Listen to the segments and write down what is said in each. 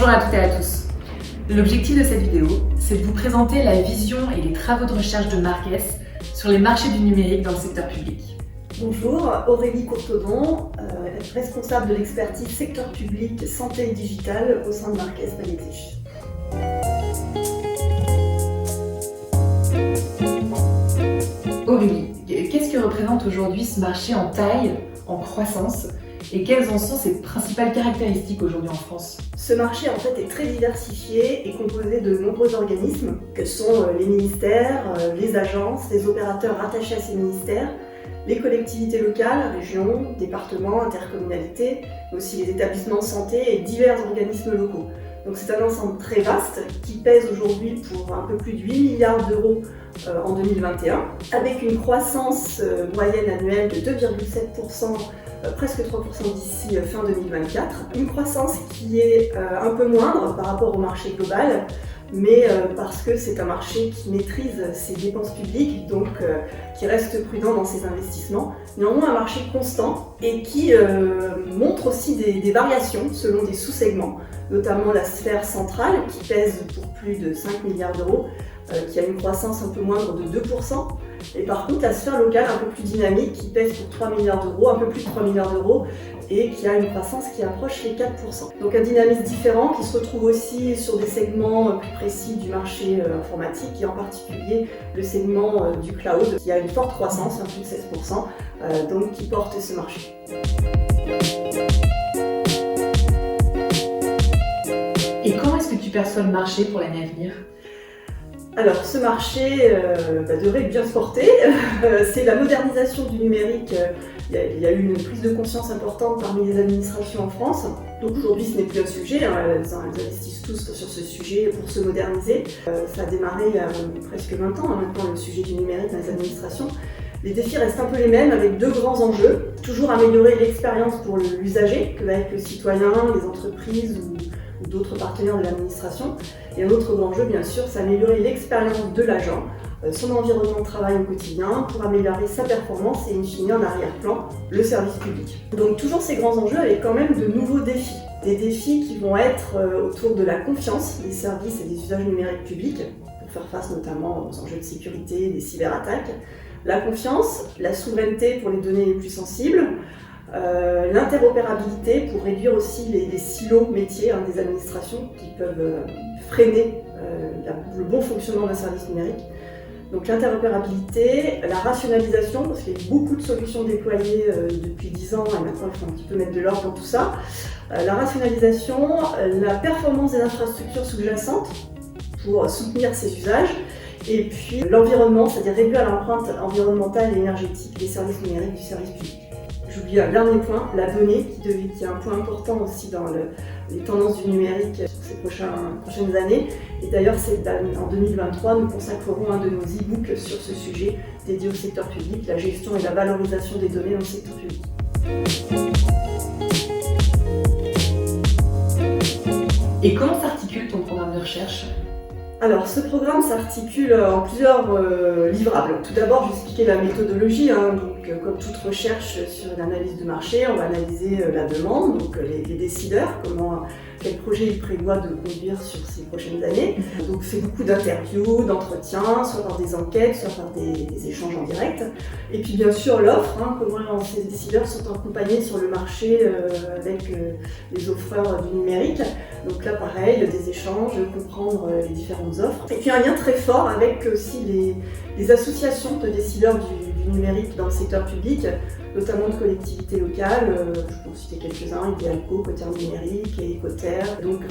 Bonjour à toutes et à tous. L'objectif de cette vidéo, c'est de vous présenter la vision et les travaux de recherche de Marques sur les marchés du numérique dans le secteur public. Bonjour, Aurélie Courtodon, responsable de l'expertise secteur public, santé et digital au sein de Marques Magnétique. Aurélie, qu'est-ce que représente aujourd'hui ce marché en taille, en croissance, et quelles en sont ses principales caractéristiques aujourd'hui en France? Ce marché en fait est très diversifié et composé de nombreux organismes que sont les ministères, les agences, les opérateurs rattachés à ces ministères, les collectivités locales, régions, départements, intercommunalités, mais aussi les établissements de santé et divers organismes locaux. Donc c'est un ensemble très vaste qui pèse aujourd'hui pour un peu plus de 8 milliards d'euros en 2021, avec une croissance moyenne annuelle de 2,7%, presque 3% d'ici fin 2024. Une croissance qui est un peu moindre par rapport au marché global, mais parce que c'est un marché qui maîtrise ses dépenses publiques, donc qui reste prudent dans ses investissements. Néanmoins, un marché constant et qui montre aussi des variations selon des sous-segments, notamment la sphère centrale qui pèse pour plus de 5 milliards d'euros, qui a une croissance un peu moindre de 2%. Et par contre, la sphère locale un peu plus dynamique qui pèse pour 3 milliards d'euros, un peu plus de 3 milliards d'euros, et qui a une croissance qui approche les 4%. Donc un dynamisme différent qui se retrouve aussi sur des segments plus précis du marché informatique, et en particulier le segment du cloud, qui a une forte croissance, plus de 16%, donc qui porte ce marché. Et comment est-ce que tu perçois le marché pour l'année à venir? Alors, ce marché devrait bien se porter. C'est la modernisation du numérique. Il y a eu une prise de conscience importante parmi les administrations en France. Donc aujourd'hui, ce n'est plus un sujet. Elles investissent tous sur ce sujet pour se moderniser. Ça a démarré il y a presque 20 ans, maintenant, le sujet du numérique dans les administrations. Les défis restent un peu les mêmes avec deux grands enjeux. Toujours améliorer l'expérience pour l'usager, que va être le citoyen, les entreprises ou d'autres partenaires de l'administration. Et un autre grand enjeu, bien sûr, c'est améliorer l'expérience de l'agent, son environnement de travail au quotidien, pour améliorer sa performance et in fine en arrière-plan, le service public. Donc toujours ces grands enjeux avec quand même de nouveaux défis. Des défis qui vont être autour de la confiance des services et des usages numériques publics, pour faire face notamment aux enjeux de sécurité, des cyberattaques. La confiance, la souveraineté pour les données les plus sensibles, l'interopérabilité pour réduire aussi les silos métiers des administrations qui peuvent freiner le bon fonctionnement d'un service numérique. Donc l'interopérabilité, la rationalisation, parce qu'il y a eu beaucoup de solutions déployées depuis 10 ans et maintenant il faut un petit peu mettre de l'ordre dans tout ça. La rationalisation, la performance des infrastructures sous-jacentes pour soutenir ces usages. Et puis l'environnement, c'est-à-dire réduire l'empreinte environnementale et énergétique des services numériques du service public. J'oublie un dernier point, la donnée, qui est un point important aussi dans les tendances du numérique sur ces prochaines années. Et d'ailleurs, en 2023, nous consacrerons un de nos e-books sur ce sujet dédié au secteur public, la gestion et la valorisation des données dans le secteur public. Et comment s'articule ton programme de recherche? Alors, ce programme s'articule en plusieurs livrables. Tout d'abord, je vais expliquer la méthodologie. Donc, comme toute recherche sur une analyse de marché, on va analyser la demande, donc les décideurs, quel projet ils prévoient de conduire sur ces prochaines années. Donc, c'est beaucoup d'interviews, d'entretiens, soit par des enquêtes, soit par des échanges en direct. Et puis, bien sûr, l'offre, comment ces décideurs sont accompagnés sur le marché avec les offreurs du numérique. Donc là, pareil, des échanges, comprendre les différentes offres. Et puis un lien très fort avec aussi les associations de décideurs du numérique dans le secteur public, notamment de collectivités locales. Je peux en citer quelques-uns, Idealco, Côté Numérique et Ecoter. Donc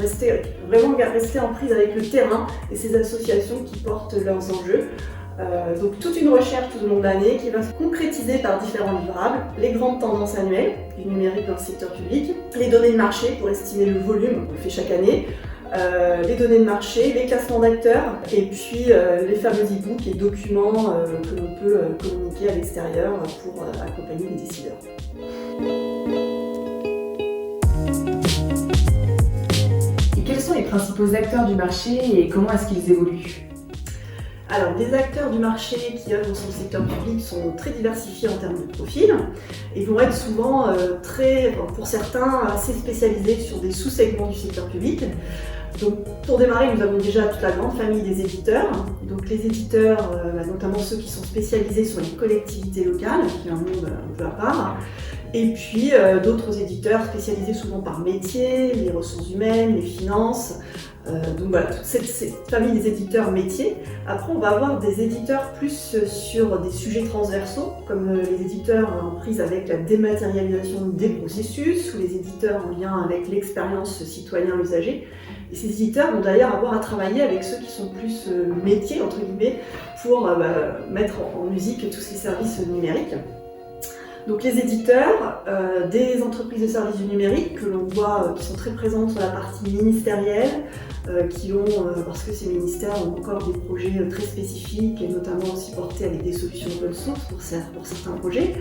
vraiment rester en prise avec le terrain et ces associations qui portent leurs enjeux. Donc toute une recherche tout au long de l'année qui va se concrétiser par différents livrables, les grandes tendances annuelles du numérique dans le secteur public, les données de marché pour estimer le volume qu'on fait chaque année, les données de marché, les classements d'acteurs et puis les fameux e-books et documents que l'on peut communiquer à l'extérieur pour accompagner les décideurs. Et quels sont les principaux acteurs du marché et comment est-ce qu'ils évoluent? Alors, les acteurs du marché qui œuvrent sur le secteur public sont très diversifiés en termes de profil et vont être souvent pour certains, assez spécialisés sur des sous-segments du secteur public. Donc, pour démarrer, nous avons déjà toute la grande famille des éditeurs. Donc, les éditeurs, notamment ceux qui sont spécialisés sur les collectivités locales, qui est un monde un peu à part. Et puis, d'autres éditeurs spécialisés souvent par métier, les ressources humaines, les finances. Donc voilà, toute cette famille des éditeurs métiers. Après, on va avoir des éditeurs plus sur des sujets transversaux, comme les éditeurs en prise avec la dématérialisation des processus, ou les éditeurs en lien avec l'expérience citoyen-usager. Et ces éditeurs vont d'ailleurs avoir à travailler avec ceux qui sont plus métiers, entre guillemets, pour mettre en musique tous ces services numériques. Donc les éditeurs des entreprises de services du numérique que l'on voit qui sont très présentes sur la partie ministérielle, qui ont, parce que ces ministères ont encore des projets très spécifiques et notamment aussi portés avec des solutions open source pour certains projets.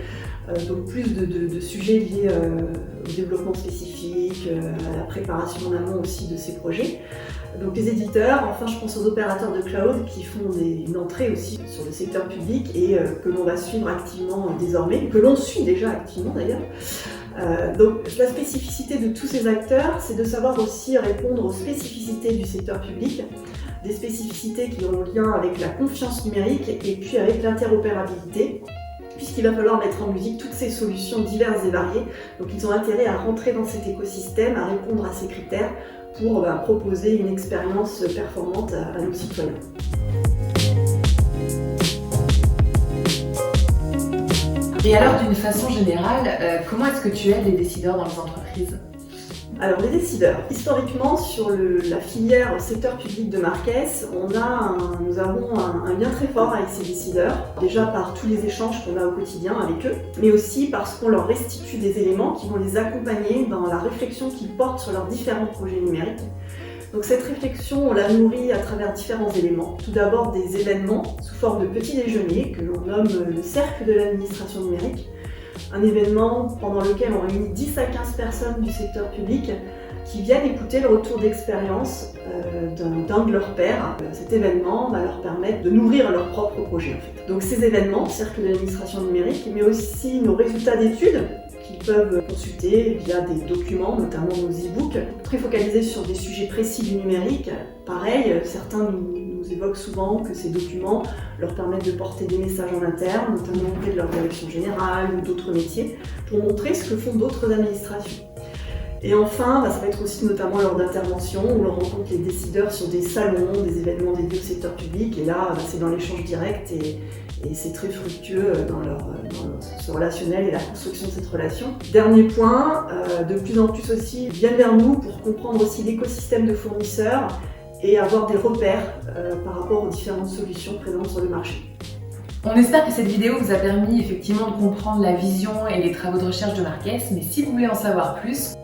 Donc plus de sujets liés au développement spécifique, à la préparation en amont aussi de ces projets. Donc les éditeurs, enfin je pense aux opérateurs de cloud qui font une entrée aussi sur le secteur public et que l'on va suivre activement désormais, que l'on suit déjà activement d'ailleurs. Donc la spécificité de tous ces acteurs, c'est de savoir aussi répondre aux spécificités du secteur public, des spécificités qui ont lien avec la confiance numérique et puis avec l'interopérabilité, puisqu'il va falloir mettre en musique toutes ces solutions diverses et variées. Donc ils ont intérêt à rentrer dans cet écosystème, à répondre à ces critères pour proposer une expérience performante à nos citoyens. Et alors, d'une façon générale, comment est-ce que tu aides les décideurs dans les entreprises ? Alors, les décideurs, historiquement, sur la filière secteur public de Marques, nous avons un lien très fort avec ces décideurs, déjà par tous les échanges qu'on a au quotidien avec eux, mais aussi parce qu'on leur restitue des éléments qui vont les accompagner dans la réflexion qu'ils portent sur leurs différents projets numériques. Donc cette réflexion, on la nourrit à travers différents éléments. Tout d'abord des événements sous forme de petits déjeuners que l'on nomme le cercle de l'administration numérique. Un événement pendant lequel on réunit 10 à 15 personnes du secteur public qui viennent écouter le retour d'expérience d'un de leurs pairs. Cet événement va leur permettre de nourrir leur propre projet en fait. Donc ces événements, cercle de l'administration numérique, mais aussi nos résultats d'études qu'ils peuvent consulter via des documents, notamment nos e-books, très focalisés sur des sujets précis du numérique. Pareil, certains nous évoquent souvent que ces documents leur permettent de porter des messages en interne, notamment auprès de leur direction générale ou d'autres métiers, pour montrer ce que font d'autres administrations. Et enfin, ça va être aussi notamment lors d'interventions où l'on rencontre les décideurs sur des salons, des événements dédiés au secteur public, et là c'est dans l'échange direct et c'est très fructueux dans ce relationnel et la construction de cette relation. Dernier point, de plus en plus aussi, viennent vers nous pour comprendre aussi l'écosystème de fournisseurs et avoir des repères par rapport aux différentes solutions présentes sur le marché. On espère que cette vidéo vous a permis effectivement de comprendre la vision et les travaux de recherche de Marques, mais si vous voulez en savoir plus,